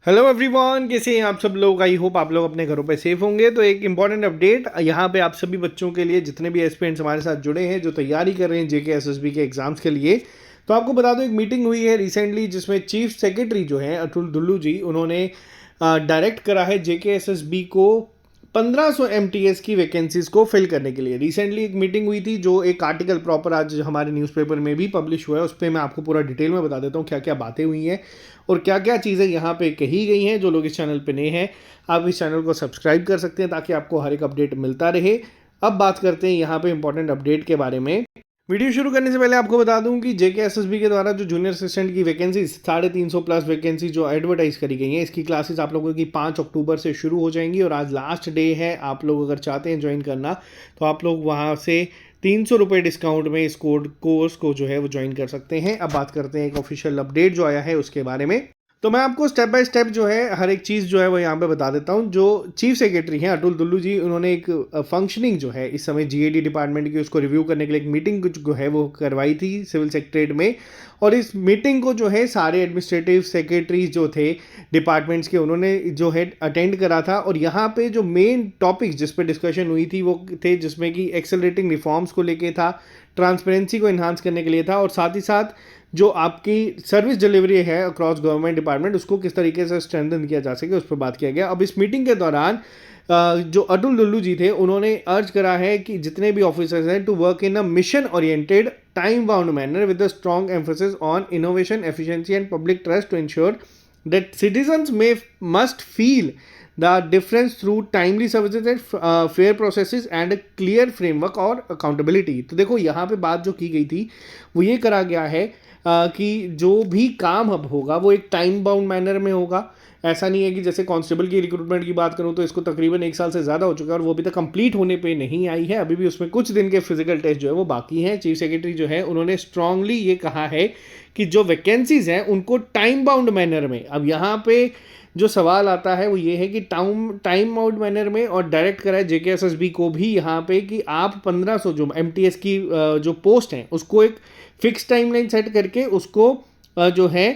Hello everyone, कैसे हैं आप सब लोग। आई होप आप लोग अपने घरों पे सेफ होंगे। तो एक इंपॉर्टेंट अपडेट यहाँ पे आप सभी बच्चों के लिए, जितने भी एस्पिरेंट्स हमारे साथ जुड़े हैं जो तैयारी कर रहे हैं जेके एसएसबी के एग्जाम्स के लिए, तो आपको बता दो एक मीटिंग हुई है रिसेंटली जिसमें चीफ सेक्रेटरी जो है अतुल दुल्लू जी, उन्होंने डायरेक्ट करा है जेके एसएसबी को 1500 एमटीएस की वैकेंसीज को फिल करने के लिए। रिसेंटली एक मीटिंग हुई थी, जो एक आर्टिकल प्रॉपर आज हमारे न्यूज़पेपर में भी पब्लिश हुआ है, उस पर मैं आपको पूरा डिटेल में बता देता हूँ क्या क्या बातें हुई हैं और क्या क्या चीज़ें यहाँ पे कही गई हैं। जो लोग इस चैनल पे नए हैं, आप इस चैनल को सब्सक्राइब कर सकते हैं ताकि आपको हर एक अपडेट मिलता रहे। अब बात करते हैं यहाँ पे इंपॉर्टेंट अपडेट के बारे में। वीडियो शुरू करने से पहले आपको बता दूं कि जेके एसएसबी के द्वारा जो जूनियर असिस्टेंट की वैकेंसी 350 प्लस वैकेंसी जो एडवर्टाइज करी गई हैं, इसकी क्लासेस आप लोगों की 5 अक्टूबर से शुरू हो जाएंगी और आज लास्ट डे है। आप लोग अगर चाहते हैं ज्वाइन करना तो आप लोग वहां से 300 रुपये डिस्काउंट में इस कोर्स को जो है वो ज्वाइन कर सकते हैं। अब बात करते हैं एक ऑफिशियल अपडेट जो आया है उसके बारे में। तो मैं आपको स्टेप बाय स्टेप जो है हर एक चीज़ जो है वो यहाँ पे बता देता हूँ। जो चीफ सेक्रेटरी हैं अतुल दुल्लू जी, उन्होंने एक फंक्शनिंग जो है इस समय जीएडी डिपार्टमेंट की, उसको रिव्यू करने के लिए एक मीटिंग जो है वो करवाई थी सिविल सेक्रेटरीट में। और इस मीटिंग को जो है सारे एडमिनिस्ट्रेटिव सेक्रेटरीज जो थे डिपार्टमेंट्स के, उन्होंने जो है अटेंड करा था। और यहाँ पे जो मेन टॉपिक्स जिस पे डिस्कशन हुई थी वो थे, जिसमें कि एक्सेलरेटिंग रिफॉर्म्स को लेके था, ट्रांसपेरेंसी को इन्हांस करने के लिए था, और साथ ही साथ जो आपकी सर्विस डिलीवरी है अक्रॉस गवर्नमेंट डिपार्टमेंट, उसको किस तरीके से स्ट्रेंथन किया जा सके उस पर बात किया गया। अब इस मीटिंग के दौरान जो अतुल दुल्लू जी थे, उन्होंने अर्ज करा है कि जितने भी ऑफिसर्स हैं to work in a mission oriented time bound manner with a strong emphasis on innovation, efficiency and public trust to ensure that citizens may must feel the difference through timely services and fair processes and a clear framework और accountability। तो देखो यहाँ पे बात जो की गई थी वो ये करा गया है कि जो भी काम अब होगा वो एक टाइम बाउंड मैनर में होगा। ऐसा नहीं है कि जैसे कांस्टेबल की रिक्रूटमेंट की बात करूं तो इसको तकरीबन 1 साल से ज़्यादा हो चुका है और वो अभी तक कंप्लीट होने पे नहीं आई है। अभी भी उसमें कुछ दिन के फिजिकल टेस्ट जो है वो बाकी हैं। चीफ सेक्रेटरी जो है उन्होंने स्ट्रांगली ये कहा है कि जो वैकेंसीज हैं उनको टाइम बाउंड मैनर में, अब यहाँ पे जो सवाल आता है वो ये है कि टाइम बाउंड मैनर में, और डायरेक्ट करा है जेके एसएसबी को भी यहाँ पे कि आप 1500 जो एमटीएस की जो पोस्ट हैं उसको एक फिक्स टाइमलाइन सेट करके उसको जो है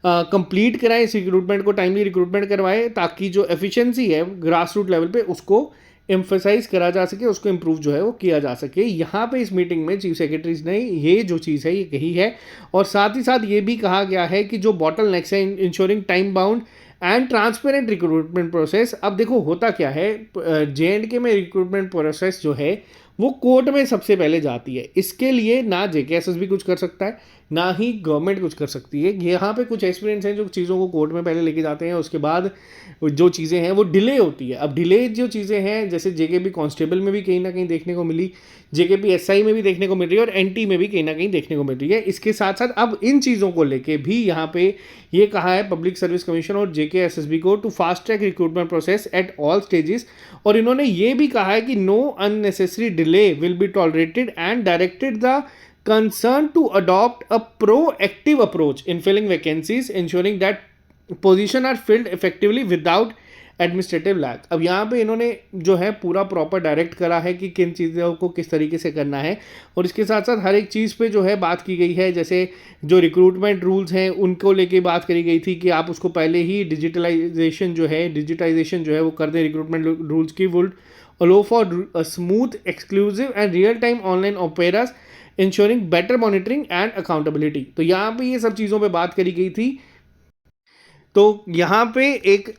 कंप्लीट कराएं, इस रिक्रूटमेंट को टाइमली रिक्रूटमेंट करवाएं ताकि जो एफिशिएंसी है ग्रास रूट लेवल पे उसको एम्फेसाइज करा जा सके, उसको इम्प्रूव जो है वो किया जा सके। यहाँ पे इस मीटिंग में चीफ सेक्रेटरीज ने ये जो चीज़ है ये कही है। और साथ ही साथ ये भी कहा गया है कि जो बॉटल नेक्स है ensuring time bound and transparent recruitment process. अब देखो होता क्या है, JNK में रिक्रूटमेंट प्रोसेस जो है वो कोर्ट में सबसे पहले जाती है। इसके लिए ना जेके एसएसबी कुछ कर सकता है ना ही गवर्नमेंट कुछ कर सकती है। यहाँ पे कुछ एक्सपीरियंस हैं जो चीज़ों को कोर्ट में पहले लेके जाते हैं, उसके बाद जो चीज़ें हैं वो डिले होती है। अब डिले जो चीज़ें हैं जैसे जेकेपी कांस्टेबल में भी कहीं ना कहीं देखने को मिली, जेकेपी एसआई में भी देखने को मिल रही है और एनटी में भी कहीं ना कहीं देखने को मिल रही है। इसके साथ साथ अब इन चीज़ों को लेके भी यहाँ पे ये कहा है पब्लिक सर्विस कमीशन और जेके एसएसबी को to fast track recruitment process at all stages. और इन्होंने ये भी कहा है कि no unnecessary delay will be tolerated and directed the concerned to adopt a proactive approach in filling vacancies, ensuring that positions are filled effectively without administrative lag. अब यहाँ पे इन्होंने जो है पूरा प्रॉपर डायरेक्ट करा है कि किन चीज़ों को किस तरीके से करना है, और इसके साथ साथ हर एक चीज़ पे जो है बात की गई है। जैसे जो रिक्रूटमेंट रूल्स हैं उनको लेके बात करी गई थी कि आप उसको पहले ही डिजिटाइजेशन जो है वो कर दें रिक्रूटमेंट रूल्स की। Would allow for smooth exclusive and real time online operations ensuring better monitoring and accountability. तो यहाँ पे ये सब चीज़ों पे बात करी गई थी। तो यहाँ पे एक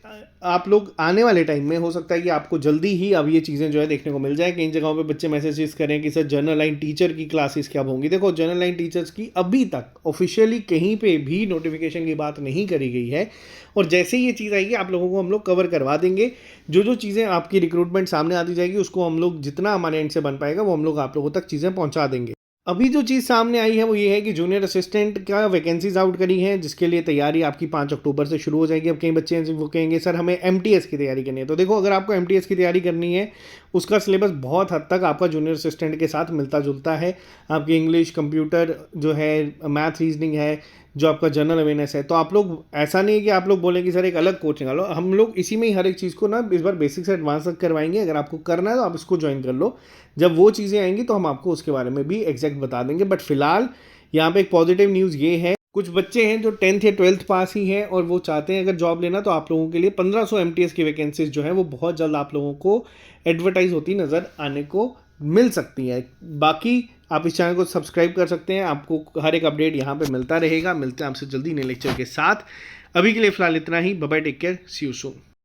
आप लोग आने वाले टाइम में हो सकता है कि आपको जल्दी ही अब ये चीज़ें जो है देखने को मिल जाए। कई जगहों पे बच्चे मैसेजेस करें कि सर जनरल लाइन टीचर की क्लासेस कब होंगी। देखो जनरल लाइन टीचर्स की अभी तक ऑफिशियली कहीं पे भी नोटिफिकेशन की बात नहीं करी गई है, और जैसे ही ये चीज़ आएगी आप लोगों को हम लोग कवर करवा देंगे। जो चीज़ें आपकी रिक्रूटमेंट सामने आती जाएगी उसको हम लोग जितना हमारे एंड से बन पाएगा वो हम लोग आप लोगों तक चीज़ें पहुँचा देंगे। अभी जो चीज़ सामने आई है वो ये है कि जूनियर असिस्टेंट का वैकेंसीज आउट करी हैं, जिसके लिए तैयारी आपकी 5 अक्टूबर से शुरू हो जाएगी। अब कई बच्चे हैं वो कहेंगे सर हमें एमटीएस की तैयारी करनी है। तो देखो अगर आपको एमटीएस की तैयारी करनी है उसका सिलेबस बहुत हद तक आपका जूनियर असिस्टेंट के साथ मिलता जुलता है। आपकी इंग्लिश, कंप्यूटर जो है, मैथ, रीजनिंग है, जो आपका जनरल अवेयरनेस है। तो आप लोग ऐसा नहीं है कि आप लोग बोलें कि सर एक अलग कोच निकालो, हम लोग इसी में ही हर एक चीज़ को ना इस बार बेसिक से एडवांस तक करवाएंगे। अगर आपको करना है तो आप इसको ज्वाइन कर लो। जब वो चीज़ें आएंगी तो हम आपको उसके बारे में भी एग्जैक्ट बता देंगे। बट फिलहाल यहाँ पे एक पॉजिटिव न्यूज़ ये है कुछ बच्चे हैं जो 10th या 12th पास ही हैं और वो चाहते हैं अगर जॉब लेना, तो आप लोगों के लिए 1500 MTS की वैकेंसीज जो है वो बहुत जल्द आप लोगों को एडवर्टाइज होती नज़र आने को मिल सकती है। बाकी आप इस चैनल को सब्सक्राइब कर सकते हैं, आपको हर एक अपडेट यहाँ पे मिलता रहेगा। मिलते हैं आपसे जल्दी नए लेक्चर के साथ। अभी के लिए फ़िलहाल इतना ही। Bye bye, take care, see you soon.